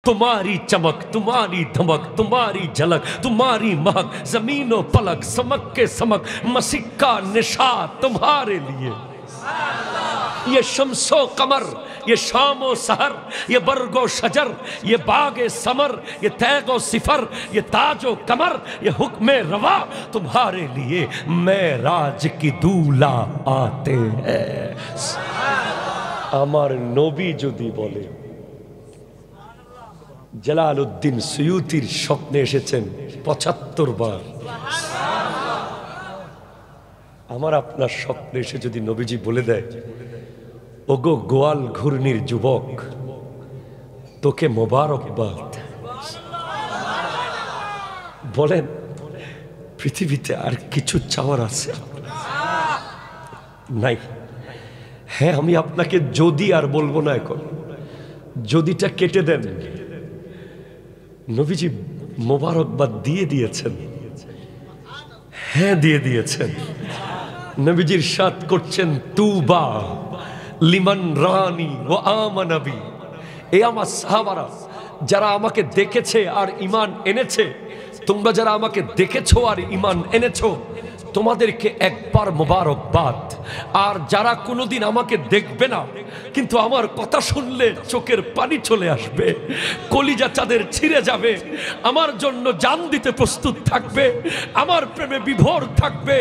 तुम्हारी चमक, तुम्हारी धमक, तुम्हारी झलक, तुम्हारी महक, जमीनों पलक, समक के समक, मसीह का निशा तुम्हारे लिए। ये शम्सो कमर, ये शामो सहर, ये बरगो शजर, ये बागे समर, ये तैगो सिफर, ये ताजो कमर, ये हुक्मे रवा तुम्हारे लिए मेराज की दूल्हा आते हैं। আমার নবী যদি বলে, জালালউদ্দিন সুয়ুতির স্বপ্নে এসেছেন ৭৫ বার। আমার আপনার স্বপ্নে এসে যদি নবীজি বলে দেয়, ওগো গোয়াল ঘূর্ণির যুবক, তোকে মোবারকবাদ, বলেন পৃথিবীতে আর কিছু চাওয়ার আছে? নাই। হ্যাঁ, আমি আপনাকে যদি আর বলবো না, এখন যদিটা কেটে দেন। নবীজি মোবারকবাদ দিয়ে দিয়েছেন, হ্যাঁ দিয়ে দিয়েছেন। নবীজির সাথ করছেন তুবা লিমান রানি ও আমানবি। এ আমার সাহাবারা, যারা আমাকে দেখেছে আর ঈমান এনেছে, তোমরা যারা আমাকে দেখেছো আর ঈমান এনেছো, তোমাদেরকে একবার মোবারকবাদ। আর যারা কোনোদিন আমাকে দেখবে না, কিন্তু আমার কথা শুনলে চোখের পানি চলে আসবে, কলিজা চাঁদের ছিঁড়ে যাবে, আমার জন্য জান দিতে প্রস্তুত থাকবে, আমার প্রেমে বিভোর থাকবে,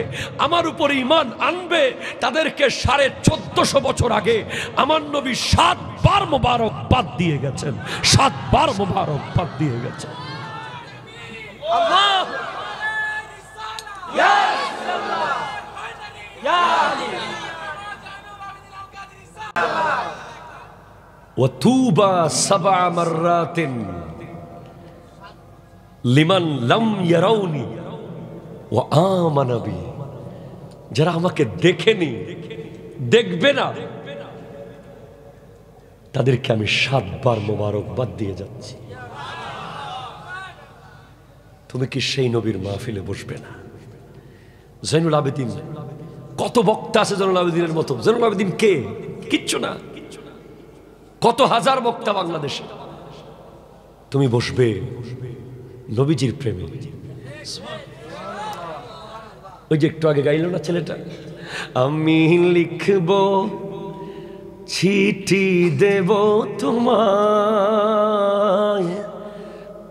আমার উপরে ঈমান আনবে, তাদেরকে ১৪৫০ বছর আগে আমার নবী ৭ বার মোবারকবাদ দিয়ে গেছেন, ৭ বার মোবারকবাদ দিয়ে গেছেন। আল্লাহ ওয়াতুবা ৭ মাররাতিন লিমান লাম ইয়ারাউনি ওয়া আমানা বি। যারা আমাকে দেখেনি, দেখবে না, তাদেরকে আমি ৭ বার মোবারকবাদ দিয়ে যাচ্ছি। তুমি কি সেই নবীর মাহফিলে বসবে না? জৈনুল আবেদিন, কত বক্তা আছে জৈনুল আবেদিনের মতো? জৈনুল আবেদিন কে? কিচ্ছু না। কত হাজার বক্তা বাংলাদেশে। তুমি বসবে নবীজির প্রেমে। ওই যে একটু আগে গাইল না ছেলেটা, আমি লিখব চিঠি দেব তোমায়,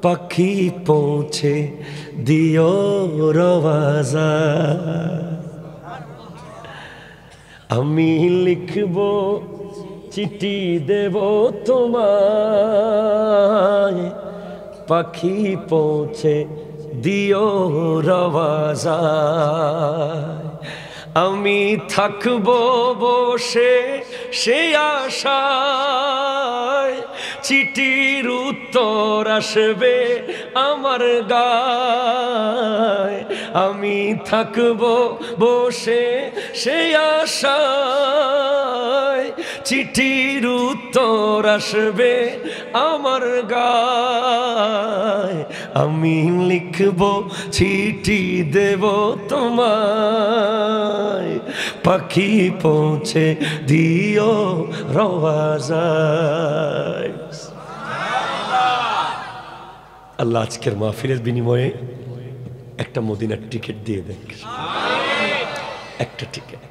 পাখি পৌঁছে দিও রওয়াজা। আমি লিখব চিঠি দেব তোমায়, পাখি পৌঁছে দিও রওয়াজা। আমি থাকব বসে সে আশায়, চিঠির উত্তর আসবে আমার গায়। আমি থাকব বসে সে আশায়, চিঠির উত্তর আসবে আমার গায়। আমি লিখব চিঠি দেব তোমায়, পাখি পৌঁছে দিও রওয়াজায়। আল্লাহ আজকের মাহফিলের বিনিময়ে একটা মদিনার টিকিট দিয়ে দেন, একটা টিকিট।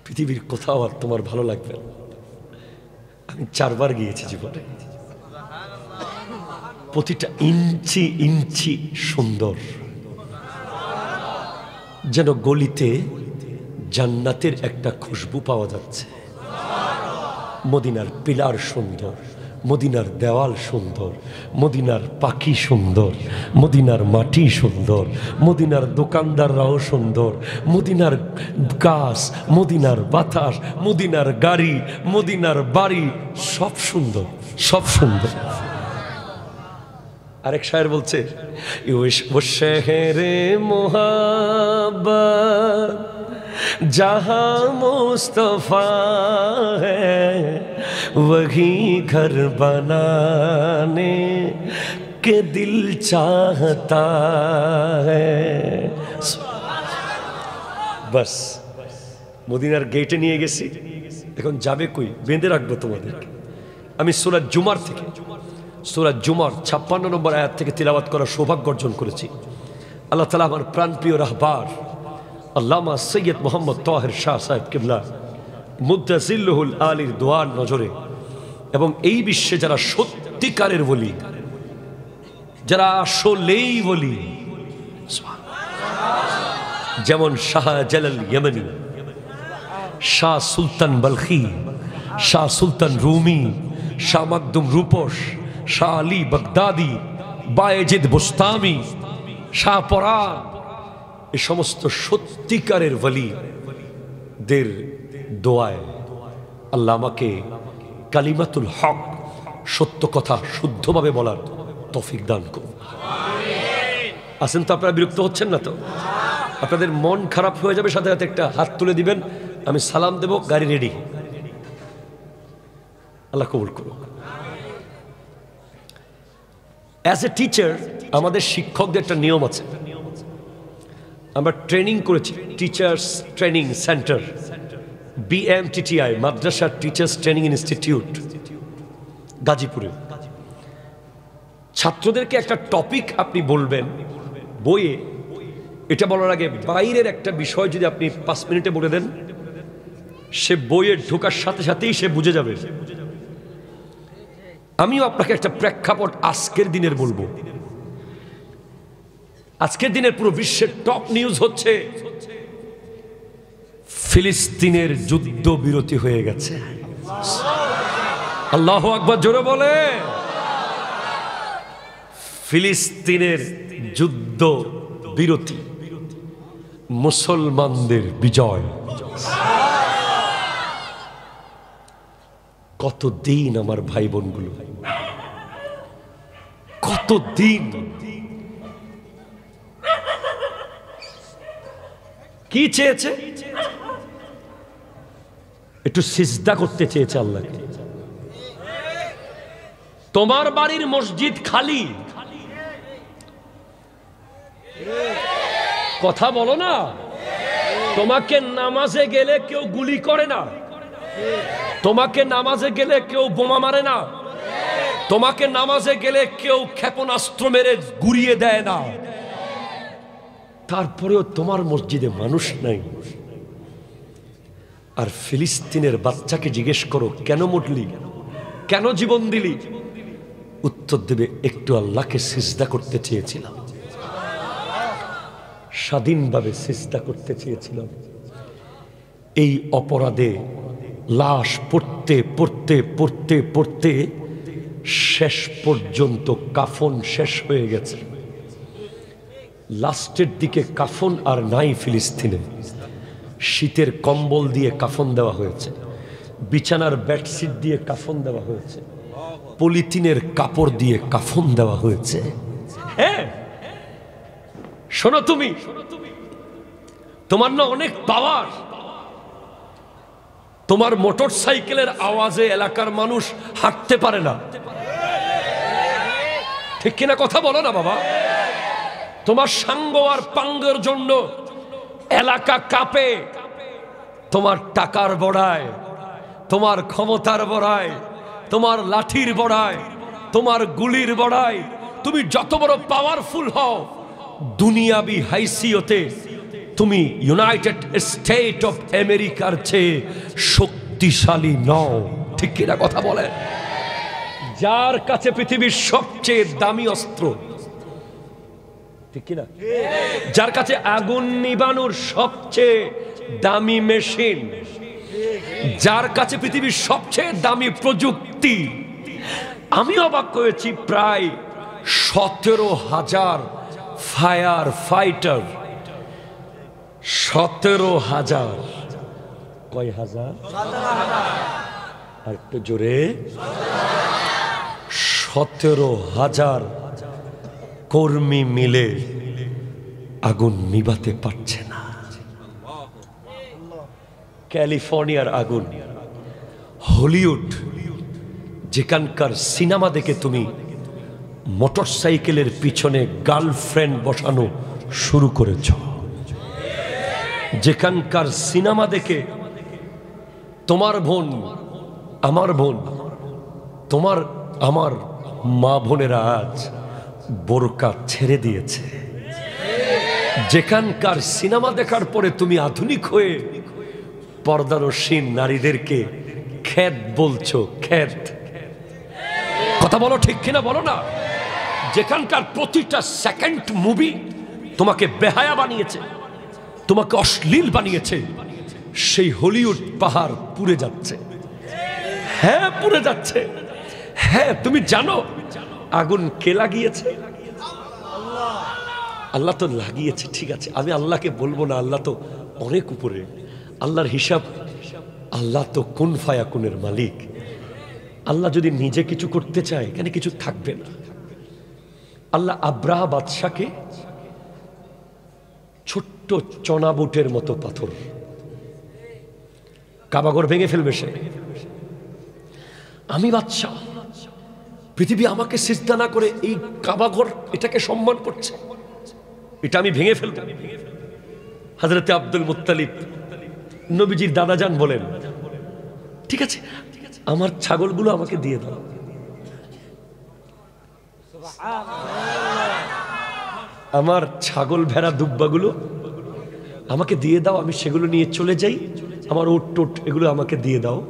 পৃথিবীর কোথাও আর তোমার ভালো লাগবে না। আমি 4 বার গিয়েছি জীবনে, প্রতিটা ইঞ্চি ইঞ্চি সুন্দর, যেন গলিতে জান্নাতের একটা খুশবু পাওয়া যাচ্ছে। মদিনার পিলার সুন্দর, মদিনার দেওয়াল সুন্দর, মদিনার পাখি সুন্দর, মদিনার মাটি সুন্দর, মদিনার দোকানদাররাও সুন্দর, মদিনার গাছ, মদিনার বাতাস, মদিনার গাড়ি, মদিনার বাড়ি, সব সুন্দর, সব সুন্দর। আরেক শায়ের বলছে, ও শহরে মোহাব্বত जहाँ मुस्तफा है वही घर बनाने के दिल चाहता है। बस মদিনার গেটে নিয়ে গেছি, এখন যাবে কই? বেঁধে রাখবো তোমাদেরকে। আমি সূরা জুমার থেকে সূরা জুমার 56 নম্বর আয়াত থেকে তিলাওয়াত করার সৌভাগ্য অর্জন করেছি। আল্লাহ তাআলা আমার প্রাণপ্রিয় রাহবার আল্লামা সৈয়দ মোহাম্মদ তাহের শাহ সাহেব কিবলা মুদ্দাজিল্লুহুল আলীর দোয়ার নজরে এবং এই বিশ্বে যারা সত্যিকারের বলি, যারা আসলেই বলি, যেমন শাহ জালাল ইয়েমেনি, শাহ সুলতান বলখি, শাহ সুলতান রুমি, শাহ মাকদুম রূপস, শাহ আলী বাগদাদি, বায়েজিদ বুস্তামি, শাহ পরাণ, এই সমস্ত সত্যিকারের ওয়ালিদের দোয়ায় আল্লাহ আমাকে কালিমাতুল হক, সত্য কথা শুদ্ধভাবে বলার তৌফিক দান করুন। আছেন তো আপনারা? বিরক্ত হচ্ছেন না তো? আপনাদের মন খারাপ হয়ে যাবে, সাথে সাথে একটা হাত তুলে দিবেন, আমি সালাম দেব, গাড়ি রেডি। আল্লাহ কবুল করুন। অ্যাজ এ টিচার আমাদের শিক্ষকদের একটা নিয়ম আছে। আমরা ট্রেনিং করেছি, টিচার্স ট্রেনিং সেন্টার, BMTTI, মাদ্রাসা টিচার্স ট্রেনিং ইনস্টিটিউট, গাজীপুরে। ছাত্রদেরকে একটা টপিক আপনি বলবেন বইয়ে, এটা বলার আগে বাইরের একটা বিষয় যদি আপনি 5 মিনিটে বলে দেন, সে বইয়ে ঢোকার সাথে সাথেই সে বুঝে যাবে। আমিও আপনাকে একটা প্রেক্ষাপট আজকের দিনের বলবো। আজকের দিনের পুরো বিশ্বের টপ নিউজ হচ্ছে ফিলিস্তিনের যুদ্ধ বিরতি হয়ে গেছে। আল্লাহু আকবার, জোরে বলে। ফিলিস্তিনের যুদ্ধ বিরতি, মুসলমানদের বিজয়। কতদিন আমার ভাই বোনগুলো, কতদিন কি চেয়েছে? একটু সিজদা করতে চেয়েছে আল্লাহকে। তোমার বাড়ির মসজিদ খালি, কথা বলো না। তোমাকে নামাজে গেলে কেউ গুলি করে না, তোমাকে নামাজে গেলে কেউ বোমা মারে না, তোমাকে নামাজে গেলে কেউ ক্ষেপণাস্ত্র মেরে গুড়িয়ে দেয় না। তারপরেও তোমার মসজিদে মানুষ নাই। আর ফিলিস্তিনের বাচ্চাকে জিজ্ঞেস করো, কেন মরলি, কেন জীবন দিলি? উত্তর দেবে, একটু আল্লাহকে সিজদা করতে চেয়েছিলাম, স্বাধীনভাবে সিজদা করতে চেয়েছিলাম। এই অপরাধে লাশ পড়তে পড়তে পড়তে পড়তে শেষ পর্যন্ত কাফন শেষ হয়ে গেছে। লাস্টের দিকে কাফন আর নাই ফিলিস্তিনে। শীতের কম্বল দিয়ে কাফন দেওয়া হয়েছে, বিছানার বেডশিট দিয়ে কাফন দেওয়া হয়েছে, পলিথিনের কাপড় দিয়ে কাফন দেওয়া হয়েছে। হ্যাঁ, শোনো, তুমি তোমার না অনেক পাওয়ার। তোমার মোটর সাইকেলের আওয়াজে এলাকার মানুষ হাঁটতে পারে না, ঠিক কিনা? কথা বলো না বাবা। তোমার সাঙ্গ আর পাঙ্গের জন্য এলাকা কাঁপে। তোমার টাকার বড়ায়, তোমার ক্ষমতার বড়ায়, তোমার লাঠির বড়ায়, তোমার গুলির বড়ায়, তুমি যত বড় পাওয়ারফুল হও, দুনিয়াবি হাইসিয়তে তুমি ইউনাইটেড স্টেট অফ আমেরিকার চেয়ে শক্তিশালী নও, ঠিক কিনা? কথা বলেন। যার কাছে পৃথিবীর সবচেয়ে দামি অস্ত্র, ঠিক কিনা? যার কাছে আগুন নিবানোর সবচেয়ে দামি মেশিন, যার কাছে পৃথিবীর সবচেয়ে দামি প্রযুক্তি। আমি অবাক হয়েছি, প্রায় 17,000 ফায়ার ফাইটার। 17,000, কয় হাজার? আর একটু জোরে। 17,000 কর্মী মিলে আগুন নিভাতে পারছে না। ক্যালিফোর্নিয়ার আগুন, হলিউড, যেখানকার সিনেমা দেখে তুমি মোটর সাইকেলের পিছনে গার্লফ্রেন্ড বসানো শুরু করেছ, যেখানকার সিনেমা দেখে তোমার বোন, আমার বোন, তোমার আমার মা বোনেরা আজ বোরকা ছেড়ে দিয়েছে। যেখানকার সিনেমা দেখার পরে তুমি আধুনিক হয়ে পর্দারসীন নারীদেরকে খ্যাত বলছো, খ্যাত, কথা বলো ঠিক কিনা বলো না। যেখানকার প্রতিটা সেকেন্ড মুভি তোমাকে বেহায়া বানিয়েছে, তোমাকে অশ্লীল বানিয়েছে, সেই হলিউড পাহাড় পুড়ে যাচ্ছে। হ্যাঁ পুড়ে যাচ্ছে। হ্যাঁ তুমি জানো আগুন কে লাগিয়েছে? আল্লাহ তো লাগিয়েছে, ঠিক আছে, আমি আল্লাহকে বলবো না, আল্লাহ তো অনেক উপরে। আল্লাহর হিসাব, আল্লাহ তো কুন ফায়াকুনের মালিক। আল্লাহ যদি নিজে কিছু করতে চায় এখানে কিছু থাকবে না। আল্লাহ আব্রাহা বাদশাকে ছোট্ট চনা বুটের মতো পাথর, কাবাঘর ভেঙে ফেলবে সে। আমি বাদশা, পৃথিবী আমাকে সিজদা না করে এই কাবাঘর এটাকে সম্মান করছে, এটা আমি ভেঙে ফেলব। হযরতে আব্দুল মুত্তালিব নবীজির দাদাজান বলেন, ঠিক আছে আমার ছাগলগুলো আমাকে দিয়ে দাও। আমার ছাগল ভেড়া দুব্বাগুলো আমাকে দিয়ে দাও, আমি সেগুলো নিয়ে চলে যাই। আমার উট টোট এগুলো আমাকে দিয়ে দাও।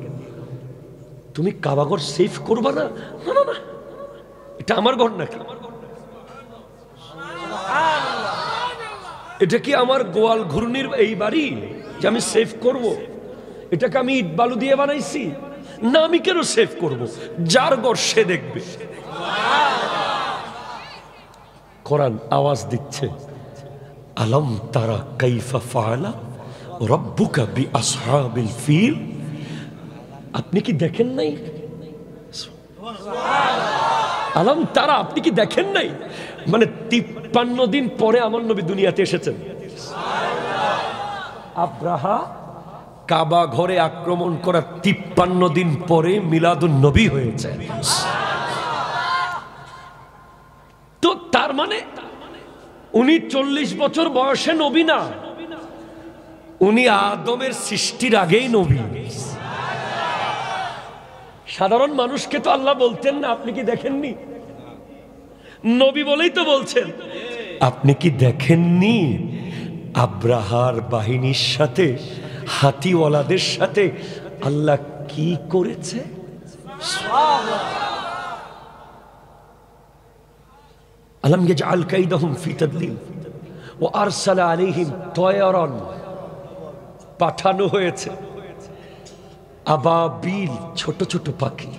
তুমি কাবাঘর সেফ করবা না? না না না, এটা আমার ঘর নাকি? এটা কি আমার গোয়াল ঘূর্ণির এই বাড়ি যে আমি সেফ করব? এটাকে আমি ইট বালু দিয়ে বানাইছি না, আমি কেন সেফ করব? যার ঘর সে দেখবে। কোরআন আওয়াজ দিচ্ছে, আলম তারা কাইফা ফাআলা রাব্বুকা বিআসহাবিল ফিল। আপনি কি দেখেন নাই? আলম তারা, আপনি কি দেখেন নাই? মানে 53 দিন পরে আমার নবী দুনিয়াতে এসেছেন। আব্রাহা কাবা ঘরে আক্রমণ করা 53 দিন পরে মিলাদুন নবী হয়েছে। তো তার মানে উনি 40 বছর বয়সে নবী না, উনি আদমের সৃষ্টির আগেই নবী। সাধারণ মানুষকে তো আল্লাহ বলতেন না, আপনি কি দেখেননি? নবী বলেই তো বলছেন। আপনি কি দেখেননি আব্রাহার বাহিনীর সাথে, হাতিওয়ালাদের সাথে আল্লাহ কি করেছে? আলম ইয়াজআল কাইদাহুম ফি তাদলিল ওয়া আরসালা আলাইহিম তায়রান, পাঠানো হয়েছে আবাবিল, ছোট ছোট পাখি।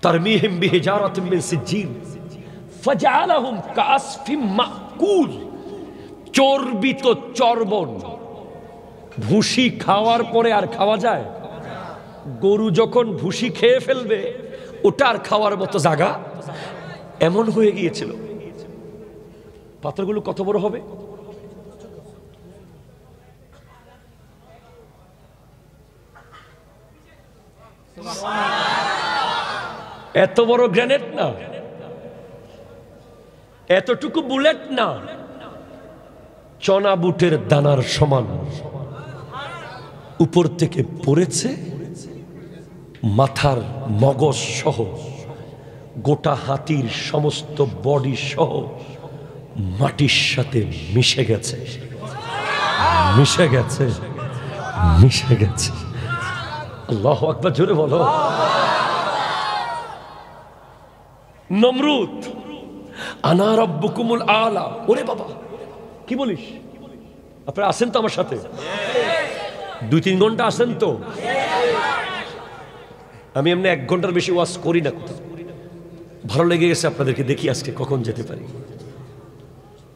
তারমিহিম বিহিজারাতিন মিন সিজ্জিল ফাজআলাহুম কাআসফিম মাকুল। চর্বিত চর্বণ, ভুসি খাওয়ার পরে আর খাওয়া যায়? গরু যখন ভুসি খেয়ে ফেলবে ওটা আর খাওয়ার মতো জায়গা এমন হয়ে গিয়েছিল। পাথরগুলো কত বড় হবে? এত বড় গ্রেনেড না, এতটুকু বুলেট না, চনা বুটের দানার সমান উপর থেকে পড়েছে। মাথার মগজ সহ, গোটা হাতির সমস্ত বডি সহ মাটির সাথে মিশে গেছে, মিশে গেছে, মিশে গেছে। আল্লাহু আকবার, জোরে বলো। নমরুদ, আনা রাব্বুকুমুল আলা। ওরে বাবা, কি বলিস? আপনারা আসেন তো আমার সাথে? 2-3 ঘন্টা আসেন তো? আমি এমনি 1 ঘন্টার বেশি ওয়াজ করি না। কোথাও ভালো লেগে গেছে আপনাদেরকে, দেখি আজকে কখন যেতে পারি।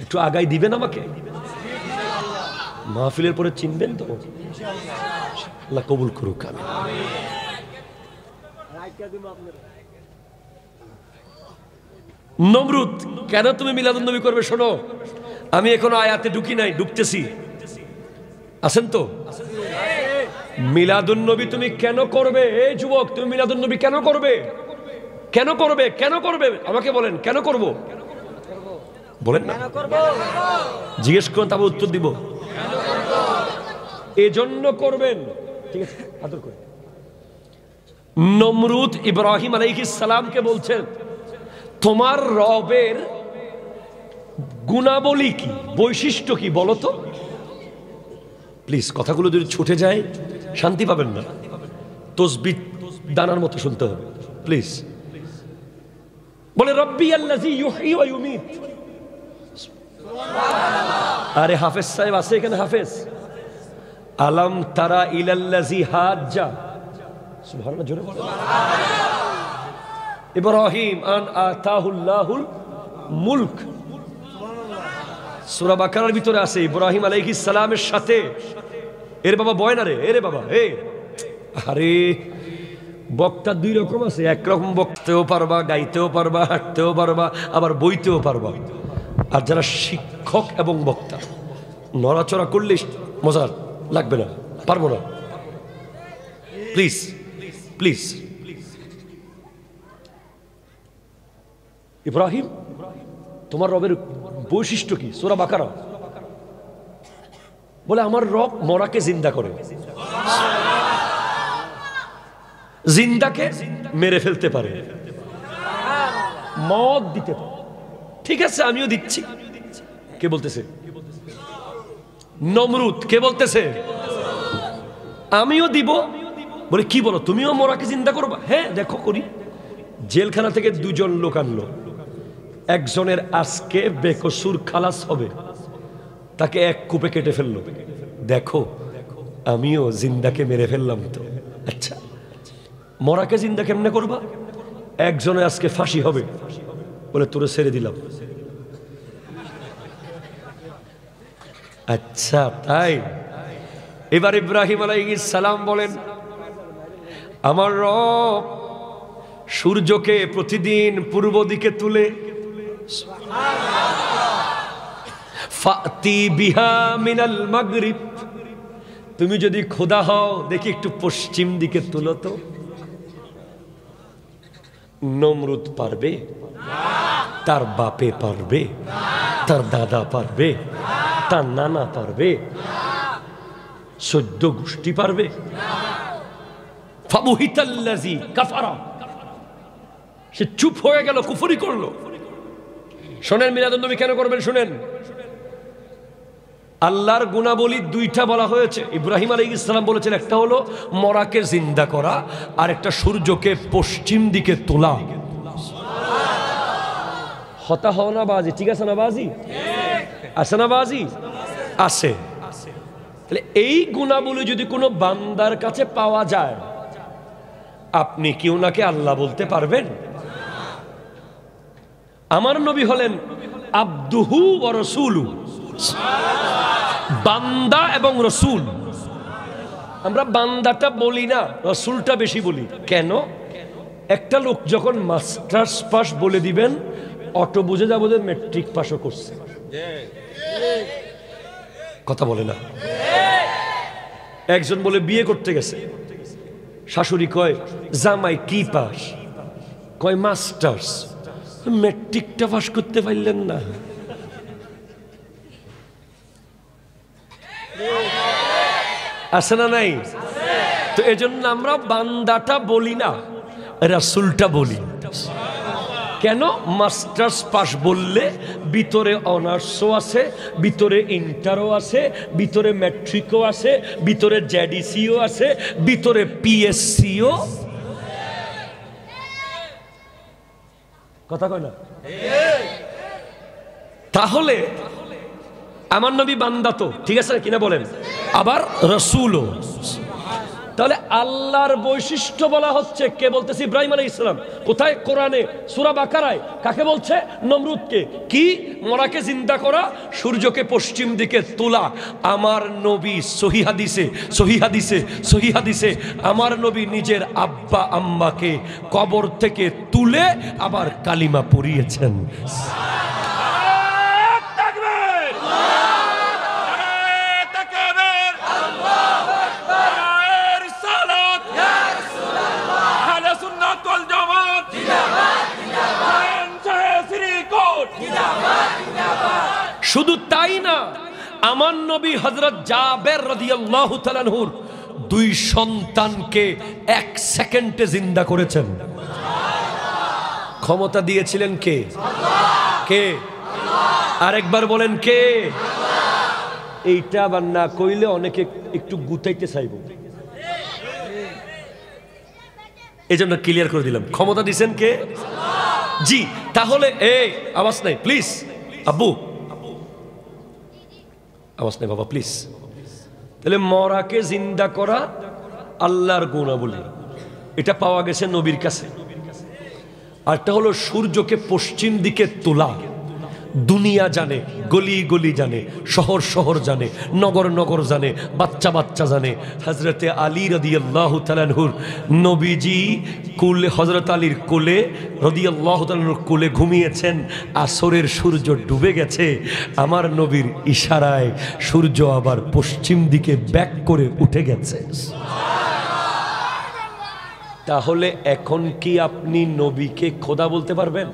একটু আগাই দিবেন আমাকে, মাহফিলের পরে চিনবেন তো? আল্লাহ কবুল করুক। আমি নমরুদ, কেন তুমি মিলাদুন নবী করবে? শোনো, আমি এখনো আয়াতে ঢুকি নাই, ঢুকতেছি। আছেন তো? মিলাদুন নবী তুমি কেন করবে? এই যুবক, তুমি মিলাদুন নবী কেন করবে? কেন করবে? কেন করবে আমাকে বলেন, কেন করব? বলেন না, জিজ্ঞেস করুন, তবে উত্তর দিব। এজন্য করবেন, ঠিক আছে? আদর করে নমরুদ ইব্রাহিম আলাইহিস সালামকে বলছেন, তোমার রবের গুণাবলী কি, বৈশিষ্ট্য কি বলো তো। প্লিজ কথাগুলো যদি ছুটে যায় শান্তি পাবেন না, তসবিহ দানার মতো শুনতে হবে প্লিজ। বলে রব্বি আল্লাযী ইউহয়ী ওয়া ইউমীত। আরে হাফেজ সাহেব আছে এখানে? হাফেজ, আলাম তারা ইলাল্লাযী হাজ্জা, সুবহানাল্লাহ জোরে বলো, ইব্রাহিম আন আতাহুল্লাহুল মুলক। সূরা বাকারার ভিতরে আছে ইব্রাহিম আলাইহিস সালামের সাথে এর বাবা বয় না রে, এরে বাবা এ, আরে বক্তা দুই রকম আছে, একরকম বক্তেও পারবা, গাইতেও পারবা, হাঁটতেও পারবা, আবার বইতেও পারবা। আর যারা শিক্ষক এবং বক্তা, নড়াচড়া করলে মজা লাগবে না, পারবো না, প্লিজ প্লিজ। ইব্রাহিম, তোমার রবের বৈশিষ্ট্য কি? সূরা বাকারা। বলে আমার রব মরাকে জিন্দা করে, জিন্দাকে মেরে ফেলতে পারে, মদ দিতে পারে। ঠিক আছে, আমিও দিচ্ছি। কে বলতেছে? নমরুদ। কে বলতেছে? আমিও দিব। বলে কি বলো, তুমিও মরাকে জিন্দা করবা? হ্যাঁ দেখো করি। জেলখানা থেকে দুজন লোক আনলো, একজনের আজকে বেকসুর খালাস হবে, তাকে এক কূপে কেটে ফেললো। দেখো আমিও জিন্দাকে মেরে ফেললাম তো। আচ্ছা, মরাকে জিন্দা কেমনে করবা? একজনের আজকে ফাঁসি হবে, বলে তোরে ছেড়ে দিলাম। আচ্ছা তাই। এবার ইব্রাহিম আলাইহিস সালাম বলেন, আমার রব সূর্যকে প্রতিদিন পূর্ব দিকে তুলে, ফাতি বিহা মিনাল মাগরিব, তুমি যদি খোদা হও দেখি একটু পশ্চিম দিকে তুলো তো। নমরুদ পারবে? তার বাপে পারবে? তার দাদা পারবে? তার নানা পারবে? 14 গোষ্ঠী পারবে? ফাবুহিতাল্লাযী কাফারা, সে চুপ হয়ে গেল, কুফরি করলো। শোনেন মিলাদুন নবী কেন করবেন শুনেন। আল্লাহর গুণাবলী দুইটা বলা হয়েছে। ইব্রাহিম আলাইহিস সালাম বলেছেন, একটা হলো মরাকে জিন্দা করা, আর একটা সূর্যকে পশ্চিম দিকে তোলা। হতা হও না বাজি, ঠিক আছে না বাজি? আছে না বাজি? আছে। তাহলে এই গুণাবলী যদি কোনো বান্দার কাছে পাওয়া যায়, আপনি কি ওনাকে আল্লাহ বলতে পারবেন? আমার নবী হলেন আবদুহু ওয়া রাসূলু, বান্দা এবং রসুল। আমরা বান্দাটা বলি না, রসুলটা বেশি বলি। কেন? একটা লোক যখন মাস্টার্স পাস বলে দিবেন, অটো বুঝে যাবো যে ম্যাট্রিক পাসও করছে। কথা বলে না। একজন বলে বিয়ে করতে গেছে, শাশুড়ি কয় জামাই কি পাস? কয় মাস্টার্স। ম্যাট্রিকটা পাস করতে পারলেন না। আছে না নাই? তো এজন্য আমরা বান্দাটা বলি না, রাসূলটা বলি। কেন? মাস্টার্স পাস বললে ভিতরে অনার্সও আছে, ভিতরে ইন্টারও আছে, ভিতরে ম্যাট্রিকও আছে, ভিতরে জেডিসিও আছে, ভিতরে পিএসসিও। কথা কয় না? তাহলে আমার নবী বান্দা তো ঠিক আছে কিনা বলেন, আবার রাসূলও। তাহলে আল্লাহর বৈশিষ্ট্য বলা হচ্ছে। কে বলতেছে? ইব্রাহিম আলাইহিস সালাম। কোথায়? কোরআনে সূরা বাকারায়। কাকে বলছে? নমরুদকে। কি? মরাকে জিন্দা করা, সূর্যকে পশ্চিম দিকে তোলা। আমার নবী সহিহ হাদিসে সহিহ হাদিসে সহিহ হাদিসে আমার নবী নিজের আব্বা আম্মাকে কবর থেকে তুলে আবার কালিমা পড়িয়েছেন। শুধু তাই না, আমার নবী হযরত জাবের রাদিয়াল্লাহু তাআলা আনহুর দুই সন্তানকে 1 সেকেন্ডে জিন্দা করেছেন। ক্ষমতা দিয়েছিলেন কে? কে? আরেকবার বলেন কে? এইটা আবার না কইলে অনেকে একটু গুতাইতে চাইব, এই জন্য ক্লিয়ার করে দিলাম। ক্ষমতা দিয়েছেন কে? জি। তাহলে এই আওয়াজ নাই প্লিজ, আব্বু আওয়াজ নাই বাবা প্লিজ। তাহলে মরাকে জিন্দা করা আল্লাহর গুণাবলী, এটা পাওয়া গেছে নবীর কাছে। আরটা হলো সূর্যকে পশ্চিম দিকে তোলা, দুনিয়া জানে, গলি গলি জানে, শহর শহর জানে, নগর নগর জানে, বাচ্চা বাচ্চা জানে। হযরতে আলী রাদিয়াল্লাহু তাআলা আনহুর নবীজি কুলে, হযরত আলীর কোলে রাদিয়াল্লাহু তাআলা আনহুর কোলে ঘুমিয়েছেন, আসরের সূর্য ডুবে গেছে, আমার নবীর ইশারায় সূর্য আবার পশ্চিম দিকে ব্যাক করে উঠে গেছে। তাহলে এখন কি আপনি নবীকে খোদা বলতে পারবেন?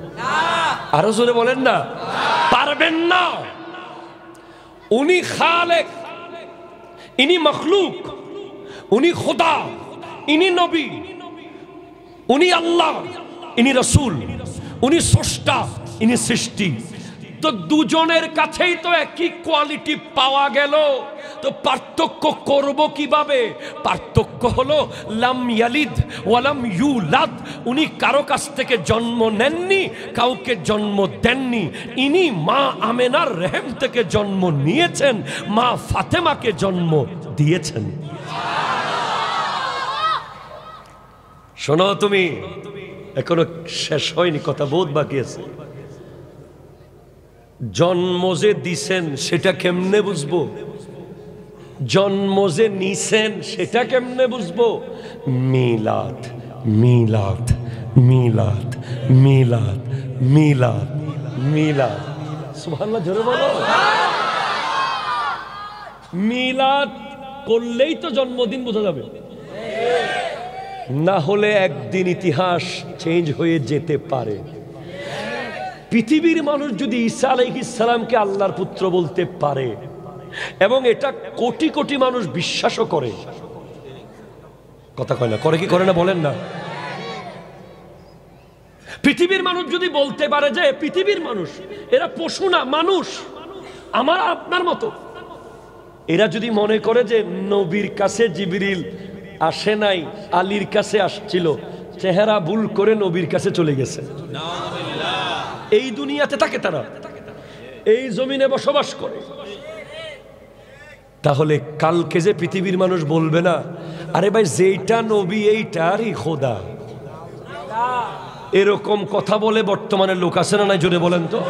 আরো জোরে বলেন না, পারবেন না। উনি খালেক, ইনি মখলুক, উনি খোদা, ইনি নবী, উনি আল্লাহ, ইনি রসুল, উনি স্রষ্টা, ইনি সৃষ্টি। তো দুজনের কাছেই তো একই কোয়ালিটি পাওয়া গেল, তো পার্থক্য করব কিভাবে? পার্থক্য হলো লাম ইয়ালিদ ওয়ালাম ইউলাদ, উনি কারো কাছ থেকে জন্ম নেননি, কাউকে জন্ম দেননি। ইনি মা আমেনার রেহেম থেকে জন্ম নিয়েছেন, মা ফাতেমাকে জন্ম দিয়েছেন। শোনো, তুমি এখনো শেষ হয়নি, কথা বহুত বাকি আছে। জন্ম যে দিছেন সেটা কেমনে বুঝবো? জন্ম যে নিছেন সেটা কেমনে বুঝবো? মিলাদ, মিলাদ, মিলাদ, মিলাদ, মিলাদ, মিলাদ। সুবহানাল্লাহ, জোরে বলো। মিলাদ করলেই তো জন্মদিন বোঝা যাবে, না হলে একদিন ইতিহাস চেঞ্জ হয়ে যেতে পারে। পৃথিবীর মানুষ যদি ঈসা আলাইহিস সালামকে আল্লাহর পুত্র বলতে পারে, এবং এটা কোটি কোটি মানুষ বিশ্বাসও করে, কথা কয় না, করে কি করে না বলেন না? পৃথিবীর মানুষ যদি বলতে পারে যে পৃথিবীর মানুষ এরা পশু না, মানুষ আমার আপনার মতো, এরা যদি মনে করে যে নবীর কাছে জিবরিল আসে নাই, আলীর কাছে আসছিল, চেহারা ভুল করে নবীর কাছে চলে গেছে, এই দুনিয়াতে থাকে, তারা এই জমিনে বসবাস করে, তাহলে কালকে যে পৃথিবীর মানুষ বলবে না আরে ভাই যেইটা নবী এইটারই খোদা, এরকম কথা বলে বর্তমানে লোক আছে না নাই? জোরে বলেন তো।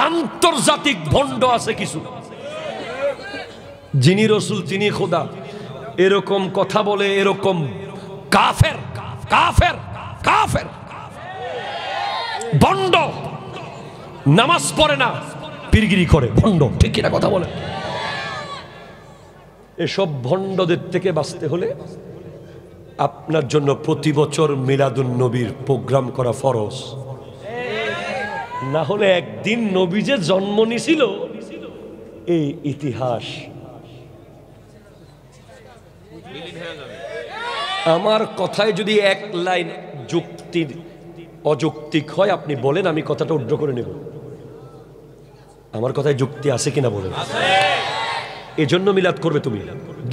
আন্তর্জাতিক ভণ্ড আছে কিছু, যিনি রসুল তিনি খোদা, এরকম কথা বলে, এরকম কাফের কাফের কাফের ভণ্ড, নামাজ পড়ে না, পীরগিরি করে, ভণ্ড, ঠিক কিনা কথা বলে? এসব ভণ্ডদের থেকে বাঁচতে হলে আপনার জন্য প্রতি বছর মিলাদুন নবীর প্রোগ্রাম করা ফরজ, না হলে একদিন নবী যে জন্ম নিছিল এই ইতিহাস। আমার কথায় যদি এক লাইন যুক্তির অযৌক্তিক হয় আপনি বলেন, আমি কথাটা উদ্ধ করে নেব। আমার কথায় যুক্তি আছে কিনা বলেন। এজন্য মিলাদ করবে তুমি।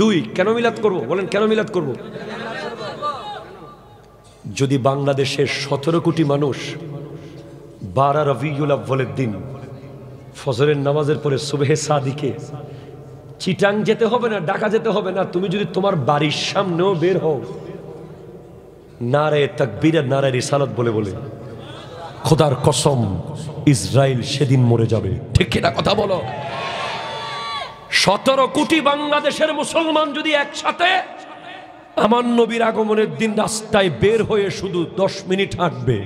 দুই, কেন মিলাদ করব বলেন, কেন মিলাদ করব? যদি বাংলাদেশের 17 কোটি মানুষ 12 রবিউল আউয়ালের দিন ফজরের নামাজের পরে সুবহে সাদিকে চিটাং যেতে হবে না, ঢাকা যেতে হবে না, তুমি যদি তোমার বাড়ির সামনেও বের হও, নারে তাকবীর আর নারে রিসালাত বলে বলে, খোদার কসম ইসরায়েল সেদিন মরে যাবে, ঠিক কিনা কথা বলো? 17 কোটি বাংলাদেশের মুসলমান যদি একসাথে আমার নবীর আগমনের দিন রাস্তায় বের হয়ে শুধু 10 মিনিট হাঁটবে,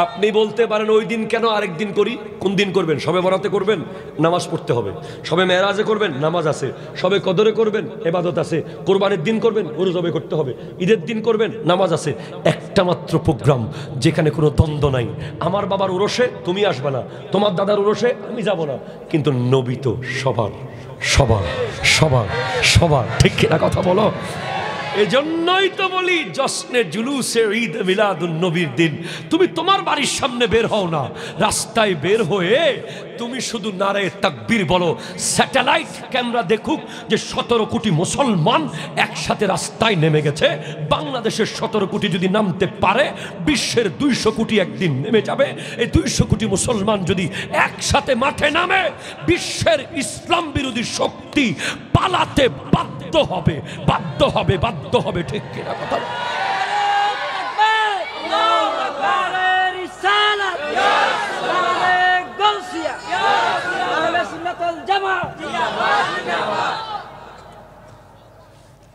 আপনি বলতে পারেন ওই দিন কেন আরেক দিন করি? কোন দিন করবেন? সবে বরাতে করবেন, নামাজ পড়তে হবে। সবে মেরাজে করবেন, নামাজ আছে। সবে কদরে করবেন, ইবাদত আছে। কোরবানির দিন করবেন, গরু জবাই করতে হবে। ঈদের দিন করবেন, নামাজ আছে। একটা মাত্র প্রোগ্রাম যেখানে কোনো দ্বন্দ্ব নাই। আমার বাবার উরসে তুমি আসবে না, তোমার দাদার উরসে আমি যাব না, কিন্তু নবী তো সবার। সবার সবার সবার, ঠিক কিনা কথা বলো? এজন্যই তো বলি জশ্নে জুলুসে ঈদ মিলাদুন নবীর দিন তুমি তোমার বাড়ির সামনে বের হও না, রাস্তায় বের হয়ে তুমি শুধু নারে তাকবীর বলো। স্যাটেলাইট ক্যামেরা দেখুক যে 17 কোটি মুসলমান একসাথে রাস্তায় নেমে গেছে। বাংলাদেশের 17 কোটি যদি নামতে পারে, বিশ্বের 200 কোটি একদিন নেমে যাবে। এই 200 কোটি মুসলমান যদি একসাথে মাঠে নামে, বিশ্বের ইসলাম বিরোধী শক্তি পালাতে বাধ্য হবে, বাধ্য হবে, বাধ্য হবে, ঠিক কিনা কথা?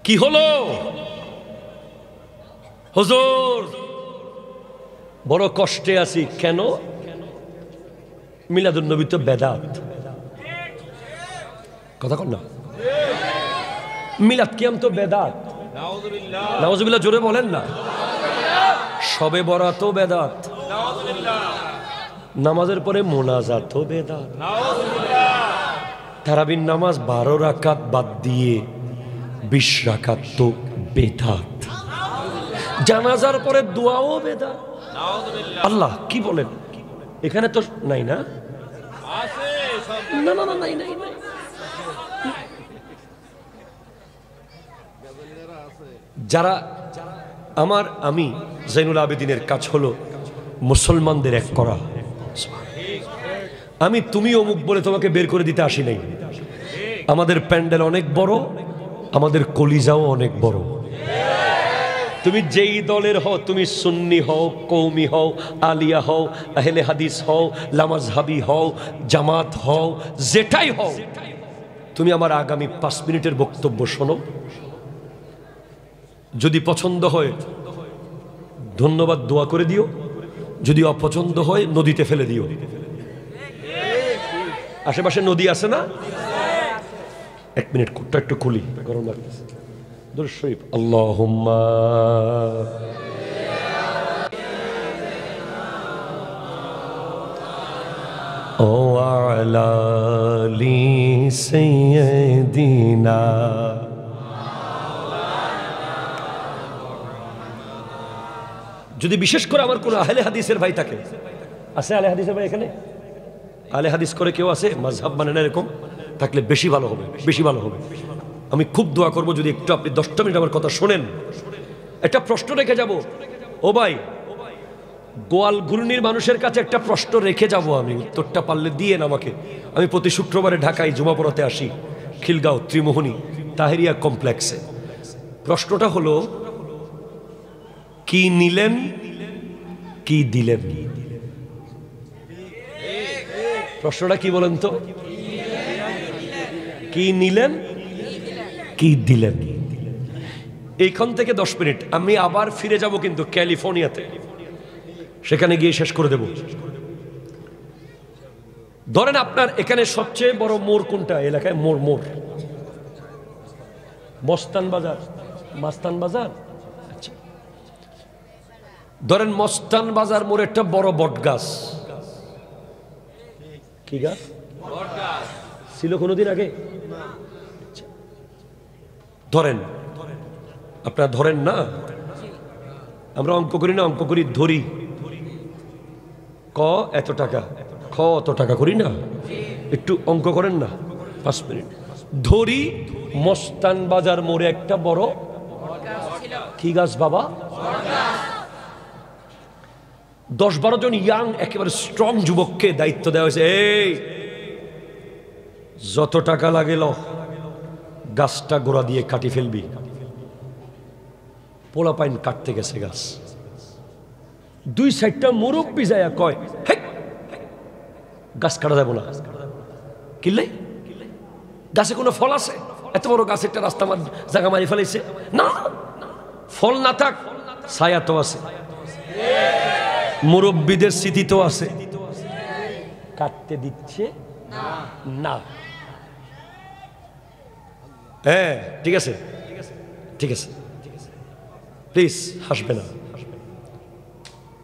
কি হলো হুজুর? বড় কষ্টে আছি। কেন? মিলাদুন নবী তো বেদাত। কথা কন না, মিলাদ কিয়াম তো বেদাত। নাউজুবিল্লাহ, জোরে বলেন না। শবে বরাত তো বেদাত, নামাজের পরে মোনাজাত তো বেদাত, তারাবির নামাজ 12 রাকাত বাদ দিয়ে 20 রাকাত তো বেদাত, জানাজার পরে দোয়াও বেদাত। আল্লাহ কি বলেন? এখানে তো নাই না? না না না, নাই নাই নাই। যারা আমি জৈনুল আবেদিনের কাজ হলো মুসলমানদের এক করা। আমি তুমি অমুক বলে তোমাকে বের করে দিতে আসি নাই। আমাদের প্যান্ডেল অনেক বড়, আমাদের কলিজাও অনেক বড়। তুমি যেই দলের হও, তুমি সুন্নি হও, কৌমি হও, আলিয়া হও, আহলে হাদিস হও, লামাজহাবি হও, জামাত হও, যেটাই হও, তুমি আমার আগামী 5 মিনিটের বক্তব্য শোনো। যদি পছন্দ হয় ধন্যবাদ দোয়া করে দিও, যদি অপছন্দ হয় নদীতে ফেলে দিও। আশেপাশে নদী আছে না? 1 মিনিট কুটটা একটু খুলি, গরম লাগতেছে। দুরূদ শরীফ, আল্লাহুম্মা ও আলা লি সাইয়্যিদিনা। যদি বিশেষ করে আমার কোনো আহলে হাদিসের ভাই থাকে, আছে আহলে হাদিসের ভাই এখানে? আহলে হাদিস করে কেউ আছে, মাযহাব মানে না, এরকম থাকলে বেশি ভালো হবে, বেশি ভালো হবে। আমি খুব দোয়া করব যদি একটু আপনি 10টা মিনিট আমার কথা শোনেন। একটা প্রশ্ন রেখে যাব। ও ভাই, গোয়াল ঘূর্ণির মানুষের কাছে একটা প্রশ্ন রেখে যাব, আমি উত্তরটা পারলে দিয়েন আমাকে। আমি প্রতি শুক্রবারে ঢাকায় জুমা পড়াতে আসি, খিলগাঁও ত্রিমোহনী তাহেরিয়া কমপ্লেক্সে। প্রশ্নটা হলো, কি নিলেন, কি দিলেন? প্রশ্নটা কি বলেন তো? কি নিলেন, কি দিলেন? এইখান থেকে 10 মিনিট আমি আবার ফিরে যাব কিন্তু ক্যালিফোর্নিয়াতে, সেখানে গিয়ে শেষ করে দেব। ধরেন আপনার এখানে সবচেয়ে বড় মোড় কোনটা এলাকায়? মোড় মস্তান বাজার, মাস্তান বাজার। আচ্ছা, ধরেন মস্তান বাজার মোড়ে একটা বড় বট গাছ। কি গাছ ছিল কোনোদিন আগে? ধরেন, আপনারা ধরেন না, আমরা অঙ্ক করি না, অঙ্ক করি ধরি। ক এত টাকা, খ অত টাকা করি না, একটু অঙ্ক করেন না 5 মিনিট। ধরি মস্তান বাজার মোড়ে একটা বড় কি গাছ বাবা? 10-12 জন ইয়াং একেবারে স্ট্রং যুবককে দায়িত্ব দেওয়া হয়েছে, এই যত টাকা লাগে ল, গাছটা গোড়া দিয়ে কাটি ফেলবি। পোলা পাইন কাটতে গেছে গাছ, 2 সাইডটা মুরব্বি যায় কয়, গাছ কাটা যাবো না। কিনলে গাছে কোনো ফল আছে? এত বড় গাছ একটা রাস্তা জায়গা মারি ফেলাইছে না। ফল না থাক, ছায়া তো আছে, মুরব্বীদের স্মৃতি তো আছে। কাটতে দিচ্ছে না। হ্যাঁ ঠিক আছে, ঠিক আছে, প্লিজ হাসবে না,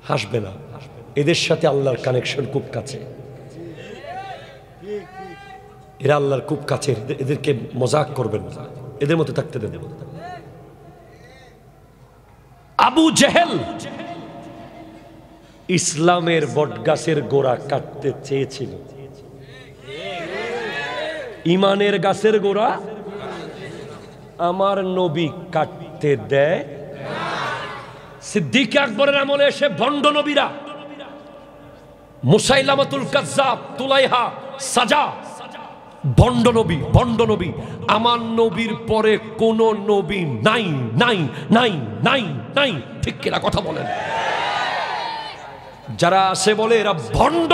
হাসবে না। এদের সাথে আল্লাহর কানেকশন খুব কাছে। এরা আল্লাহর খুব কাছের, এদেরকে মজাক করবেন না, এদের মধ্যে থাকতে দেন। আবু জেহেল ইসলামের বটগাছের গোড়া কাটতে চেয়েছিল, ইমানের গাছের গোড়া আমার নবী কাটতে দেয়। সিদ্দিক আকবরের আমলে এসে ভণ্ড নবীরা মুসাইলামাতুল কাজ্জাব, তুলাইহা, সাজা, ভণ্ড নবী, আমার নবীর পরে কোন নবী নাই নাই নাই নাই নাই, ঠিক কিনা কথা বলেন? যারা আসে বলে এরা ভণ্ড,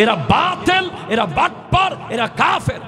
এরা বাতিল, এরা বাটপার, এরা কাফের।